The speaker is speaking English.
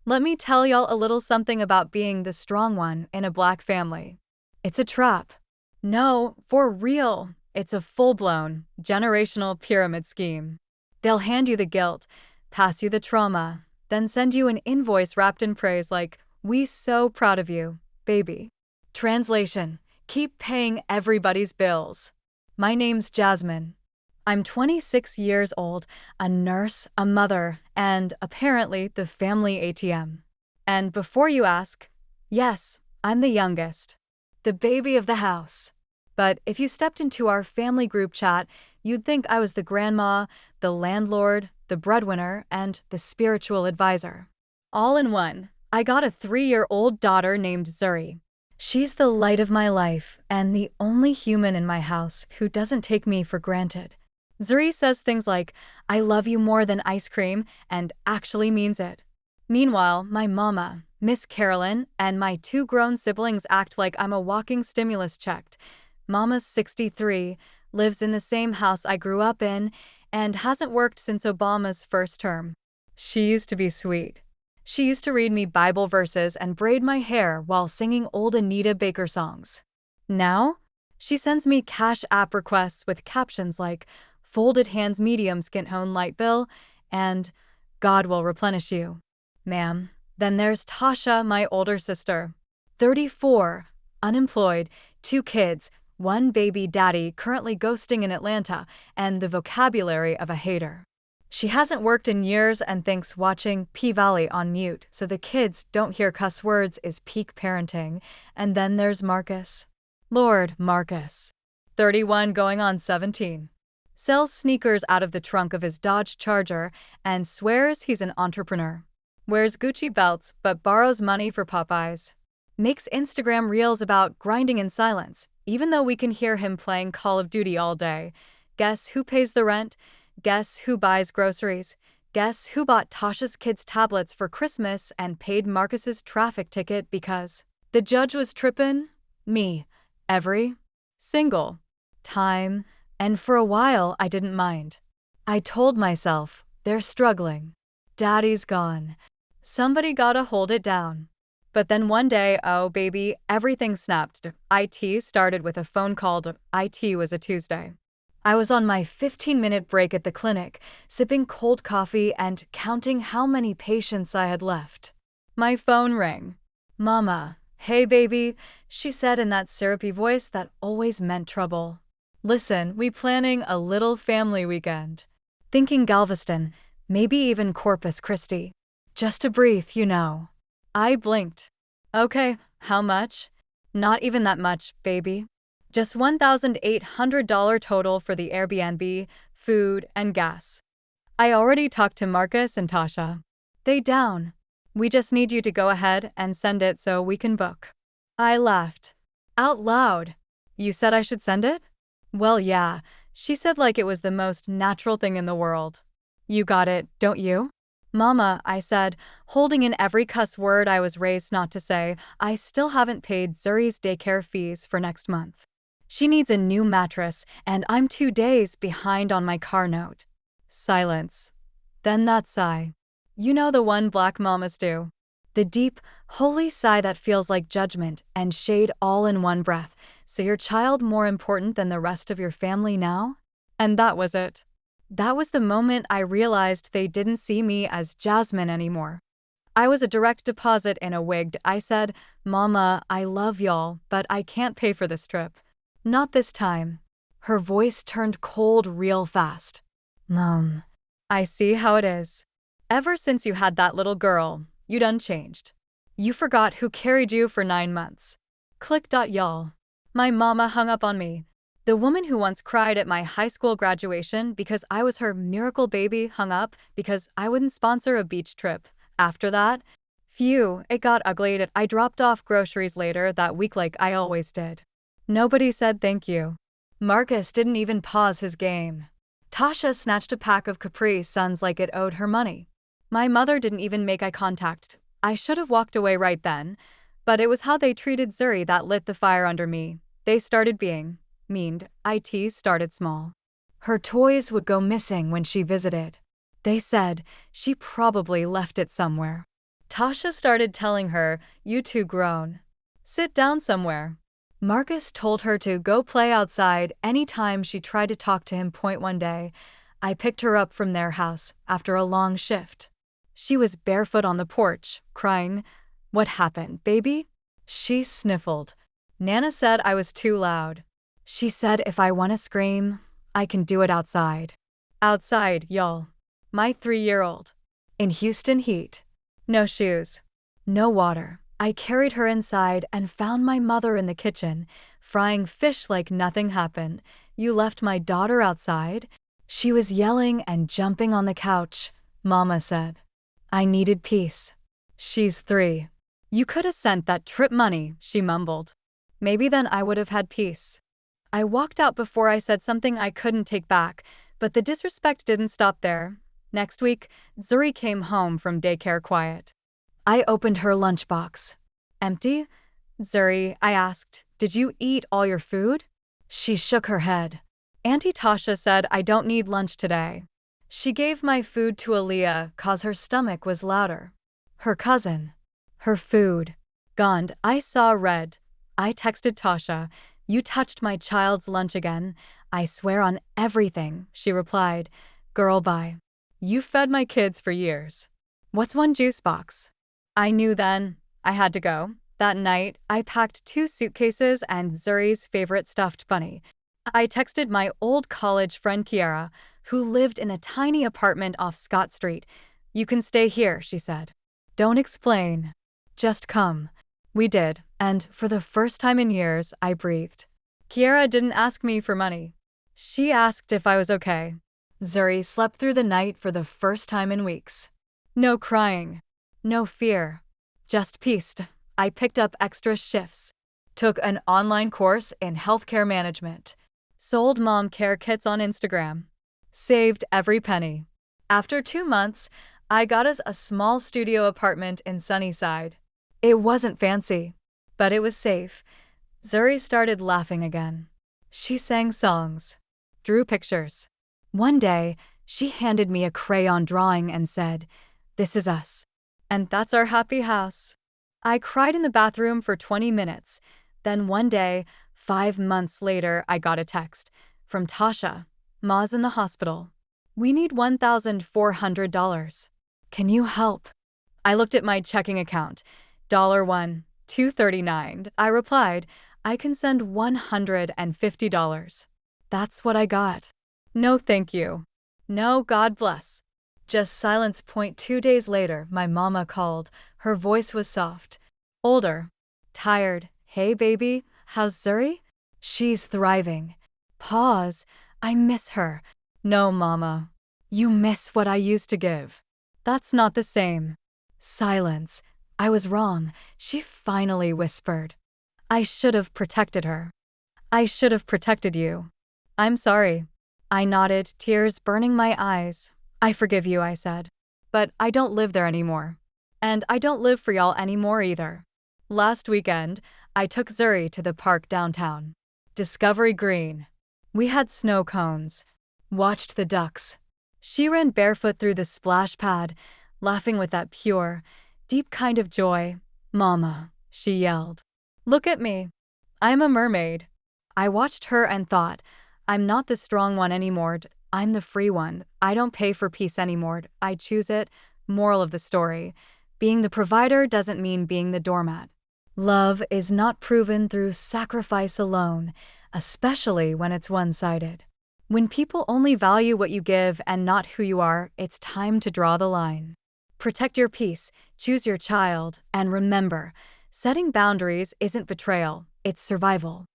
Let me tell y'all a little something about being the strong one in a black family. It's a trap. No, for real. It's a full-blown, generational pyramid scheme. They'll hand you the guilt, pass you the trauma, then send you an invoice wrapped in praise like, "We so proud of you, baby." Translation: keep paying everybody's bills. My name's Jasmine. I'm 26 years old, a nurse, a mother, and apparently the family ATM. And before you ask, yes, I'm the youngest, the baby of the house. But if you stepped into our family group chat, you'd think I was the grandma, the landlord, the breadwinner, and the spiritual advisor. All in one. I got a 3-year-old daughter named Zuri. She's the light of my life and the only human in my house who doesn't take me for granted. Zuri says things like, "I love you more than ice cream," and actually means it. Meanwhile, my mama, Miss Carolyn, and my 2 grown siblings act like I'm a walking stimulus check. Mama's 63, lives in the same house I grew up in, and hasn't worked since Obama's first term. She used to be sweet. She used to read me Bible verses and braid my hair while singing old Anita Baker songs. Now, she sends me Cash App requests with captions like, "Folded hands medium skin tone light bill," and "God will replenish you, ma'am." Then there's Tasha, my older sister. 34, unemployed, 2 kids, 1 baby daddy currently ghosting in Atlanta, and the vocabulary of a hater. She hasn't worked in years and thinks watching P-Valley on mute so the kids don't hear cuss words is peak parenting. And then there's Marcus. Lord Marcus. 31 going on 17. Sells sneakers out of the trunk of his Dodge Charger and swears he's an entrepreneur. Wears Gucci belts but borrows money for Popeyes. Makes Instagram reels about grinding in silence, even though we can hear him playing Call of Duty all day. Guess who pays the rent? Guess who buys groceries? Guess who bought Tasha's kids' tablets for Christmas and paid Marcus's traffic ticket because the judge was trippin'? Me. Every single time. And for a while, I didn't mind. I told myself, they're struggling. Daddy's gone. Somebody gotta hold it down. But then one day, oh baby, everything snapped. IT started with a phone call to IT was a Tuesday. I was on my 15-minute break at the clinic, sipping cold coffee and counting how many patients I had left. My phone rang. "Mama, hey baby," she said in that syrupy voice that always meant trouble. "Listen, we planning a little family weekend." Thinking Galveston, maybe even Corpus Christi. Just to breathe, you know. I blinked. "Okay, how much?" "Not even that much, baby. Just $1,800 total for the Airbnb, food, and gas." I already talked to Marcus and Tasha. They down. "We just need you to go ahead and send it so we can book." I laughed. Out loud. "You said I should send it?" "Well, yeah," she said like it was the most natural thing in the world. "You got it, don't you?" "Mama," I said, holding in every cuss word I was raised not to say, "I still haven't paid Zuri's daycare fees for next month. She needs a new mattress, and I'm 2 days behind on my car note." Silence. Then that sigh. You know the one black mamas do. The deep, holy sigh that feels like judgment and shade all in one breath. So your child more important than the rest of your family now? And that was it. That was the moment I realized they didn't see me as Jasmine anymore. I was a direct deposit in a wig. I said, "Mama, I love y'all, but I can't pay for this trip." "Not this time." Her voice turned cold real fast. "Mom, I see how it is. Ever since you had that little girl, you done changed. You forgot who carried you for 9 months." Click. Y'all. My mama hung up on me. The woman who once cried at my high school graduation because I was her miracle baby hung up because I wouldn't sponsor a beach trip. After that, phew, it got ugly. I dropped off groceries later that week like I always did. Nobody said thank you. Marcus didn't even pause his game. Tasha snatched a pack of Capri Suns like it owed her money. My mother didn't even make eye contact. I should have walked away right then, but it was how they treated Zuri that lit the fire under me. They started being mean. IT started small. Her toys would go missing when she visited. They said she probably left it somewhere. Tasha started telling her, "You too grown. Sit down somewhere." Marcus told her to go play outside anytime she tried to talk to him. One day, I picked her up from their house after a long shift. She was barefoot on the porch, crying. "What happened, baby?" She sniffled. "Nana said I was too loud. She said if I want to scream, I can do it outside." Outside, y'all. My 3-year-old. In Houston heat. No shoes. No water. I carried her inside and found my mother in the kitchen, frying fish like nothing happened. "You left my daughter outside?" She was yelling and jumping on the couch, Mama said. I needed peace. "She's 3. You could have sent that trip money," she mumbled. "Maybe then I would have had peace." I walked out before I said something I couldn't take back, but the disrespect didn't stop there. Next week, Zuri came home from daycare quiet. I opened her lunchbox. "Empty?" "Zuri," I asked, "did you eat all your food?" She shook her head. "Auntie Tasha said I don't need lunch today. She gave my food to Aaliyah 'cause her stomach was louder." Her cousin. Her food. Gone. I saw red. I texted Tasha, "You touched my child's lunch again. I swear on everything," she replied. "Girl, bye. You fed my kids for years. What's one juice box?" I knew then. I had to go. That night, I packed 2 suitcases and Zuri's favorite stuffed bunny. I texted my old college friend Kiara, who lived in a tiny apartment off Scott Street. "You can stay here," she said. "Don't explain. Just come." We did, and for the first time in years, I breathed. Kiara didn't ask me for money. She asked if I was okay. Zuri slept through the night for the first time in weeks. No crying. No fear. Just peace. I picked up extra shifts. Took an online course in healthcare management. Sold mom care kits on Instagram. Saved every penny. After 2 months, I got us a small studio apartment in Sunnyside. It wasn't fancy, but it was safe. Zuri started laughing again. She sang songs. Drew pictures. One day, she handed me a crayon drawing and said, "This is us. And that's our happy house." I cried in the bathroom for 20 minutes. Then one day, 5 months later, I got a text from Tasha. "Ma's in the hospital. We need $1,400. Can you help?" I looked at my checking account. $1, $2.39. I replied, "I can send $150. That's what I got. No thank you. No God bless. Just silence. 2 days later, my mama called. Her voice was soft. Older. Tired. "Hey baby, how's Zuri?" "She's thriving." Pause. "I miss her." "No, mama. You miss what I used to give. That's not the same." Silence. I was wrong. She finally whispered. "I should have protected her. I should have protected you." "I'm sorry." I nodded, tears burning my eyes. "I forgive you," I said. "But I don't live there anymore. And I don't live for y'all anymore either." Last weekend, I took Zuri to the park downtown. Discovery Green. We had snow cones. Watched the ducks. She ran barefoot through the splash pad, laughing with that pure, deep kind of joy. "Mama," she yelled. "Look at me. I'm a mermaid." I watched her and thought, I'm not the strong one anymore. I'm the free one. I don't pay for peace anymore. I choose it. Moral of the story. Being the provider doesn't mean being the doormat. Love is not proven through sacrifice alone, especially when it's one-sided. When people only value what you give and not who you are, it's time to draw the line. Protect your peace, choose your child, and remember, setting boundaries isn't betrayal, it's survival.